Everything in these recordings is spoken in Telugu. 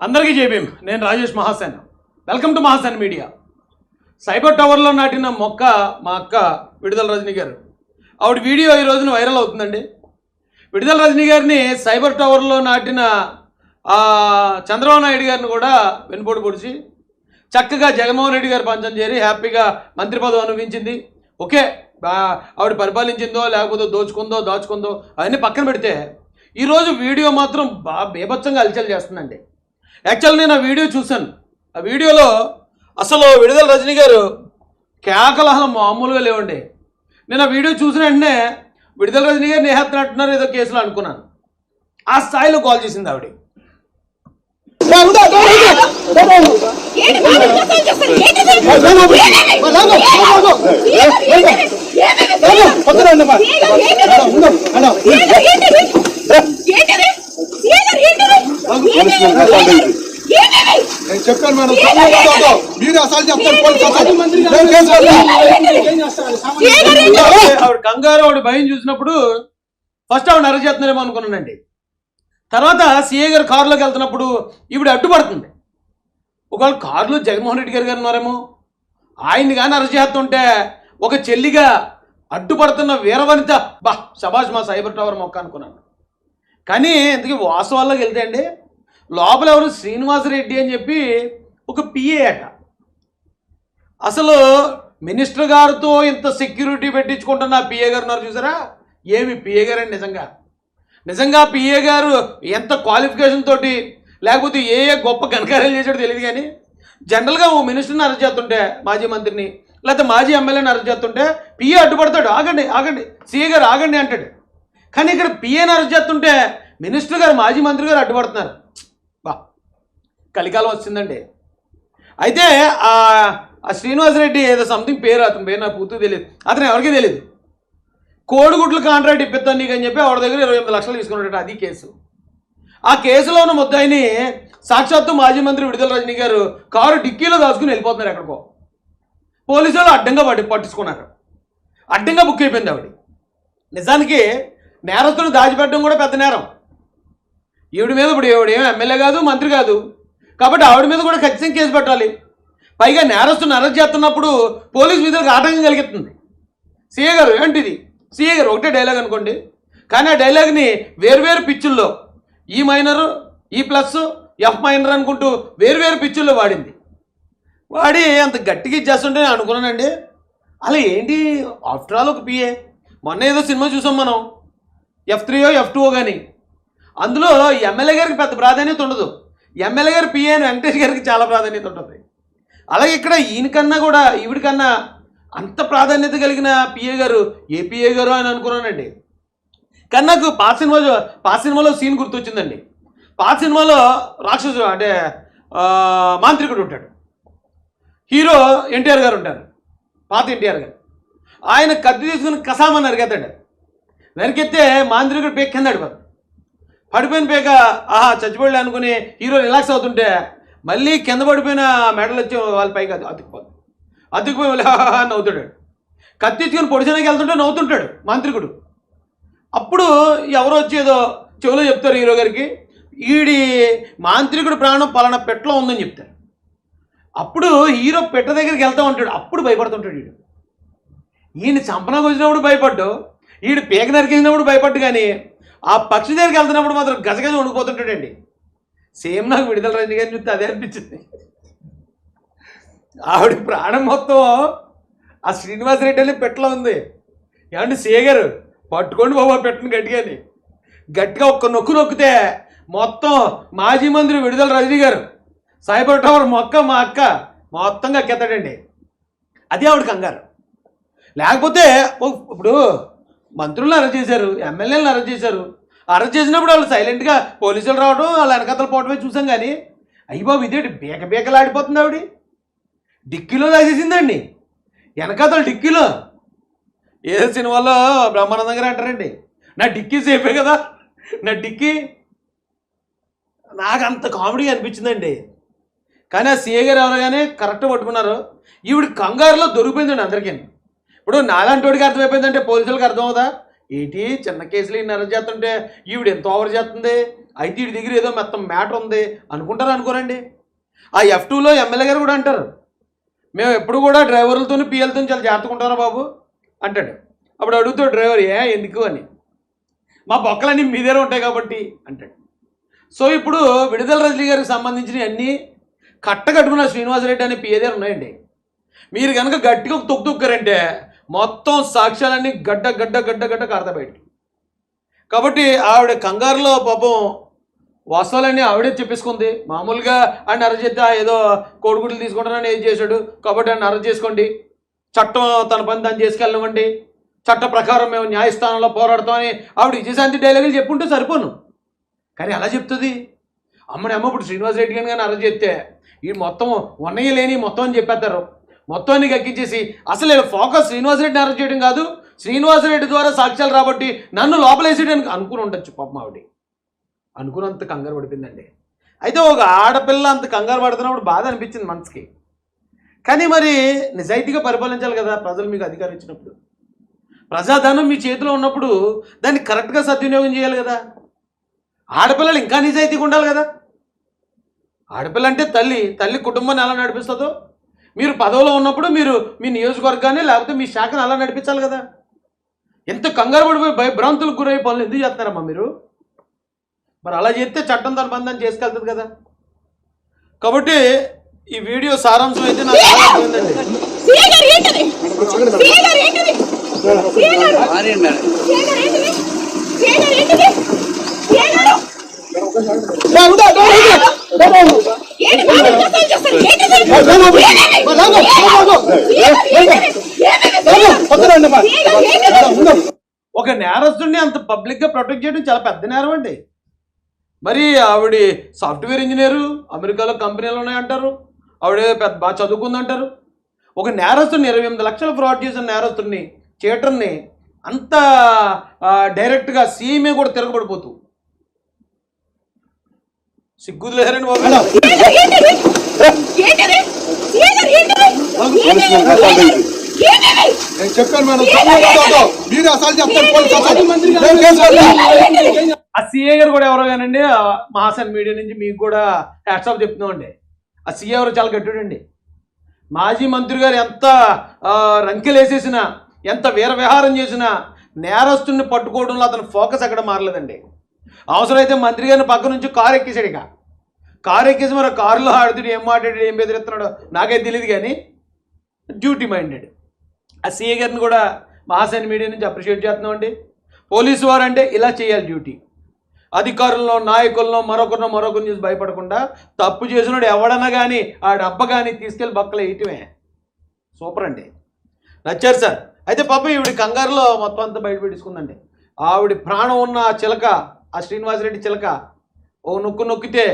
అందరికీ జేబీఎం. నేను Rajesh Mahasen. Welcome to Mahasen media. Cyber టవర్లో నాటిన మొక్క మా అక్క విడుదల రజనీ గారు. ఆవిడ వీడియో ఈ రోజున వైరల్ అవుతుందండి. విడుదల రజనీ గారిని సైబర్ టవర్లో నాటిన చంద్రబాబు నాయుడు గారిని కూడా వెనుపోటు పొడిచి చక్కగా జగన్మోహన్ రెడ్డి గారు పంచం చేరి హ్యాపీగా మంత్రి పదవి అనుభవించింది. ఓకే, ఆవిడ పరిపాలించిందో లేకపోతే దాచుకుందో అవన్నీ పక్కన పెడితే ఈరోజు వీడియో మాత్రం బేభత్సంగా అలచల్ చేస్తుందండి. యాక్చువల్ నేను ఆ వీడియో చూశాను. ఆ వీడియోలో అసలు విడుదల రజనీ గారు కేకలహలం మామూలుగా లేవండి. నేను ఆ వీడియో చూసిన వెంటనే విడుదల రజనీ గారు నేహత్తున్నట్టున్నారు ఏదో కేసులో అనుకున్నాను. ఆ స్థాయిలో కాల్ చేసింది ఆవిడ. చెప్పాను మేడం, మీరు అసలు చెప్తారు. ఆవిడ కంగారు, ఆవిడ భయం చూసినప్పుడు ఫస్ట్ ఆవిడ అరెస్ట్ చేస్తున్నారేమో అనుకున్నానండి. తర్వాత సీఏ గారు కారులోకి వెళ్తున్నప్పుడు ఈవిడ అడ్డుపడుతుంది. ఒకవేళ కారులో జగన్మోహన్ రెడ్డి గారు ఉన్నారేమో, ఆయన్ని కానీ అరెస్ట్ చేస్తుంటే ఒక చెల్లిగా అడ్డుపడుతున్న వీరవనిత శబాష్ మా సైబర్ టవర్ మొక్క అనుకున్నాను. కానీ ఇంతకీ వాస్తవాల్లోకి వెళ్తే అండి, లోపల ఎవరు శ్రీనివాసరెడ్డి అని చెప్పి ఒక పిఏ అట. అసలు మినిస్టర్ గారితో ఇంత సెక్యూరిటీ పెట్టించుకుంటున్న పిఏ గారు ఉన్నారు చూసారా, ఏమి పిఏ గారు అండి. నిజంగా పిఏ గారు ఎంత క్వాలిఫికేషన్ తోటి లేకపోతే ఏ గొప్ప ఘనకార్యాలు చేసాడో తెలియదు. కానీ జనరల్గా ఓ మినిస్టర్ని అరెస్ట్ చేస్తుంటే, మాజీ మంత్రిని లేకపోతే మాజీ ఎమ్మెల్యేని అరెస్ట్ చేస్తుంటే పిఏ అడ్డుపడతాడు. ఆగండి సీఏ గారు ఆగండి అంటాడు. కానీ ఇక్కడ పిఏని అరెస్ట్ చేస్తుంటే మినిస్టర్ గారు మాజీ మంత్రి గారు అడ్డుపడుతున్నారు. కలికాలం వచ్చిందండి. అయితే ఆ శ్రీనివాసరెడ్డి ఏదో సంథింగ్ పేరు, అతని పేరు నాకు పూర్తిగా తెలియదు, అతను ఎవరికీ తెలియదు. కోడిగుడ్లు కాంట్రాక్ట్ ఇప్పిస్తాను నీకు అని చెప్పి ఆవిడ దగ్గర 28 లక్షలు తీసుకున్నట్టు అది కేసు. ఆ కేసులో ఉన్న ముద్దాయిని సాక్షాత్తు మాజీ మంత్రి విడుదల రజనీ గారు కారు డిక్కీలో దాచుకుని వెళ్ళిపోతున్నారు ఎక్కడికో. పోలీసు వాళ్ళు అడ్డంగా పట్టించుకున్నారు. అడ్డంగా బుక్ అయిపోయింది ఆవిడ. నిజానికి నేరస్తులను దాచిపెట్టడం కూడా పెద్ద నేరం. ఈవిడ మీద ఇప్పుడు ఏమో ఎమ్మెల్యే కాదు, మంత్రి కాదు, కాబట్టి ఆవిడ మీద కూడా ఖచ్చితంగా కేసు పెట్టాలి. పైగా నేరస్తులను అరెస్ట్ చేస్తున్నప్పుడు పోలీసు విధులకు ఆటంకం కలిగిస్తుంది. సీఏ గారు ఏంటిది, సీఏ గారు ఒకటే డైలాగ్ అనుకోండి, కానీ ఆ డైలాగ్ని వేరువేరు పిచ్చుల్లో ఈ మైనరు, ఈ ప్లస్, ఎఫ్ మైనర్ అనుకుంటూ వేరువేరు పిచ్చుల్లో వాడి అంత గట్టిగా ఇచ్చేస్తుంటే నేను అనుకున్నానండి. అలా ఏంటి, ఆఫ్టర్ ఆల్ ఒక పిఏ. మొన్న ఏదో సినిమా చూసాం మనం, F3 F2 కానీ, అందులో ఎమ్మెల్యే గారికి పెద్ద ప్రాధాన్యత ఉండదు, ఎమ్మెల్యే గారు పిఏ అని వెంకటేష్ గారికి చాలా ప్రాధాన్యత ఉంటుంది. అలాగే ఇక్కడ ఈయనకన్నా కూడా ఈవిడికన్నా అంత ప్రాధాన్యత కలిగిన పిఏ గారు ఏ పిఏ గారు అని అనుకున్నానండి. కానీ నాకు పాత సినిమాలో సీన్ గుర్తొచ్చిందండి. పాత సినిమాలో రాక్షసు అంటే మాంత్రికుడు ఉంటాడు, హీరో ఎన్టీఆర్ గారు ఉంటారు, పాత ఎన్టీఆర్ గారు. ఆయన కత్తి తీసుకుని కసామని నరికెత్తే మాంత్రికుడు పేక కింద పడిపోయిన పేక చచ్చిపోలే అనుకుని హీరో రిలాక్స్ అవుతుంటే మళ్ళీ కింద పడిపోయిన మెడలు వచ్చి వాళ్ళ పైకి అతుక్కుపోయి నవ్వుతాడు. కత్తి తీసుకుని పొడిచడానికి వెళ్తుంటే నవ్వుతుంటాడు మాంత్రికుడు. అప్పుడు ఎవరో వచ్చి ఏదో చెవిలో చెప్తారు హీరో గారికి, ఈడి మాంత్రికుడు ప్రాణం పలానా పెట్టలో ఉందని చెప్తారు. అప్పుడు హీరో పెట్ట దగ్గరికి వెళ్తా ఉంటాడు. అప్పుడు భయపడుతుంటాడు. ఈయన చంపనకు వచ్చినప్పుడు భయపడ్డు, ఈడు పేక నరికేసినప్పుడు భయపడ్డు, కానీ ఆ పక్షి దగ్గరికి వెళ్తున్నప్పుడు మాత్రం గజగజ వణికిపోతుంటాడండి. సేమ్ నాకు విడుదల రజనీ గారిని చూస్తే అదే అనిపించింది. ఆవిడ ప్రాణం మొత్తం ఆ శ్రీనివాసరెడ్డి అని పెట్టలో ఉంది. ఏమంటే సీఏ గారు పట్టుకోండి బాబా పెట్టను గట్టిగా ఒక్క నొక్కితే మొత్తం మాజీ మంత్రి విడుదల రజనీ గారు సైబర్ టవర్ మొక్క మా అక్క మొత్తంగా కెత్తాడండి. అది ఆవిడ కంగారు. లేకపోతే ఇప్పుడు మంత్రులను అరెస్ట్ చేశారు, ఎమ్మెల్యేలను అరెస్ట్ చేశారు. అరెస్ట్ చేసినప్పుడు వాళ్ళు సైలెంట్గా పోలీసులు రావడం, వాళ్ళ వెనకతలు పోవటమే చూసాం. కానీ అయ్యి బాబు ఇదేంటి బేకలాడిపోతుంది. ఆవిడ డిక్కీలో దాచేసిందండి, వెనకతలు డిక్కీలో. ఏదో సినిమాలో బ్రహ్మానందం గారు అంటారండి, నా డిక్కీ సేఫే కదా, నా డిక్కీ. నాకు అంత కామెడీ అనిపించిందండి. కానీ ఆ సీఏ గారు ఎవరైనా కరెక్ట్గా పట్టుకున్నారు. ఈవిడ కంగారులో దొరికిపోయిందండి అందరికీ. ఇప్పుడు నాలాంటి వాడికి అర్థమైపోయిందంటే పోలీసులకు అర్థం అవుదా, ఏంటి చిన్న కేసులు ఈయన అరెస్ట్ చేస్తుంటే ఈవిడ ఎంత ఓవర్ చేస్తుంది, అయితే వీడి దగ్గర ఏదో మొత్తం మ్యాటర్ ఉంది అనుకుంటారు అనుకోరండి. ఆ F2లో ఎమ్మెల్యే గారు కూడా అంటారు, మేము ఎప్పుడు కూడా డ్రైవర్లతో పిఎల్తో చాలా జాగ్రత్తగా ఉంటారా బాబు అంటాడు. అప్పుడు అడుగుతాడు డ్రైవర్, ఎందుకు అని, మా బొక్కలన్నీ మీ దగ్గర ఉంటాయి కాబట్టి అంటాడు. సో ఇప్పుడు విడుదల రజనీ గారికి సంబంధించిన అన్నీ కట్టగట్టుకున్న శ్రీనివాసరెడ్డి అనే పిఏ దగ్గర ఉన్నాయండి. మీరు కనుక గట్టిగా ఒక తొక్కుతారంటే మొత్తం సాక్ష్యాలన్నీ గడ్డ గడ్డ గడ్డ గడ్డ కారత బయట. కాబట్టి ఆవిడ కంగారులో పాపం వాస్తవాలన్నీ ఆవిడే చెప్పేసుకుంది. మామూలుగా ఆయన అరెస్ట్ చేస్తే ఏదో కోడిగుడ్లు తీసుకుంటానని ఏది చేశాడు కాబట్టి ఆయన అరెస్ట్ చేసుకోండి, చట్టం తన పని దాన్ని చేసుకెళ్ళనివ్వండి, చట్ట ప్రకారం మేము న్యాయస్థానంలో పోరాడతామని ఆవిడ విజయశాంతి డైలాగులు చెప్పుంటే సరిపోను. కానీ అలా చెప్తుంది. అమ్మని అమ్మ ఇప్పుడు శ్రీనివాసరెడ్డి గారిని కానీ అరెస్ట్ చేస్తే ఈ మొత్తం ఉన్నయ్య లేని మొత్తం అని చెప్పేస్తారు. మొత్తాన్ని ఎక్కించేసి అసలు ఫోకస్ శ్రీనివాసరెడ్డిని అరెస్ట్ చేయడం కాదు, శ్రీనివాసరెడ్డి ద్వారా సాక్ష్యాలు రాబట్టి నన్ను లోపలేసేయడానికి అనుకుని ఉండొచ్చు పాపం. ఆవిడ అనుకున్నంత కంగారు పడిపోయిందండి. అయితే ఒక ఆడపిల్ల అంత కంగారు పడుతున్నప్పుడు బాధ అనిపించింది మనసుకి. కానీ మరి నిజాయితీగా పరిపాలించాలి కదా, ప్రజలు మీకు అధికారం ఇచ్చినప్పుడు, ప్రజాధనం మీ చేతిలో ఉన్నప్పుడు దాన్ని కరెక్ట్గా సద్వినియోగం చేయాలి కదా. ఆడపిల్లలు ఇంకా నిజాయితీగా ఉండాలి కదా. ఆడపిల్ల అంటే తల్లి కుటుంబాన్ని ఎలా నడిపిస్తుందో మీరు పదవిలో ఉన్నప్పుడు మీరు మీ నియోజకవర్గాన్ని లేకపోతే మీ శాఖను అలా నడిపించాలి కదా. ఎంత కంగారు పడిపోయి భయభ్రాంతులకు గురయ్యే పనులు ఎందుకు చేస్తున్నారమ్మా మీరు? మరి అలా చేస్తే చట్టం తన బంధాన్ని చేసుకెళ్తుంది కదా. కాబట్టి ఈ వీడియో సారాంశం అయితే నాకు చాలా అర్థమైందండి. ఒక నేరస్తుడిని అంత పబ్లిక్గా ప్రొటెక్ట్ చేయడం చాలా పెద్ద నేరం అండి. మరి ఆవిడ సాఫ్ట్వేర్ ఇంజనీరు, అమెరికాలో కంపెనీలు ఉన్నాయంటారు, ఆవిడ పెద్ద బాగా చదువుకుందంటారు. ఒక నేరస్తుడిని 28 లక్షలు ఫ్రాడ్ చేసిన నేరస్తుడిని, చీటర్ని అంత డైరెక్ట్గా సీఎంఏ కూడా తిరగబడిపోతూ సిగ్గులు లేరండి బాబు. నేను చెప్పాను మేడం, మీరు అసలు చెప్తారు. ఆ సీఏ గారు కూడా ఎవరో కానండి, మహాసన్ మీడియా నుంచి మీకు కూడా హ్యాట్స్ ఆఫ్ చెప్తున్నామండి. ఆ సీఏ ఎవరు చాలా గట్టుడండి. మాజీ మంత్రి గారు ఎంత రంకెలేసేసినా, ఎంత వీర విహారం చేసినా నేరస్తుడిని పట్టుకోవడంలో అతను ఫోకస్ అక్కడ మారలేదండి. అవసరమైతే మంత్రి గారిని పక్క నుంచి కారు ఎక్కేసాడు. ఇక కారు ఎక్కేసి మరి కారులో ఆడుతుడు ఏం మాట్లాడాడు, ఏం బెదిరిస్తున్నాడో నాకైతే తెలియదు. కానీ డ్యూటీ మైండెడ్. ఆ సీఏ గారిని కూడా మహాసన్ మీడియా నుంచి అప్రిషియేట్ చేస్తున్నామండి. పోలీసు వారు అంటే ఇలా చేయాలి డ్యూటీ. అధికారుల్లో, నాయకుల్లో మరొకరిని చూసి భయపడకుండా తప్పు చేసినాడు ఎవడన్నా కానీ ఆ డబ్బ కానీ తీసుకెళ్ళి బక్కలు వేయటమే. సూపర్ అండి, నచ్చారు సార్. అయితే పాపం ఈవిడ కంగారులో మొత్తం అంతా బయట పెట్టించుకుందండి. ఆవిడ ప్రాణం ఉన్న ఆ చిలక, ఆ శ్రీనివాసరెడ్డి చిలక ఓ నొక్కితే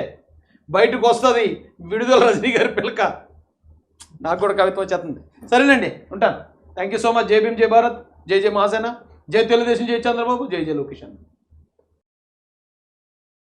బయటకు వస్తుంది విడుదల రజనీ గారి పిలక. నాకు కూడా కవిత్వం వచ్చేస్తుంది. సరేనండి, ఉంటాను. Thank you so much. జై భీమ్, జై భారత్, జై జై మహాసేన, జై తెలుగుదేశం, జై చంద్రబాబు, జై జై లోకేష్.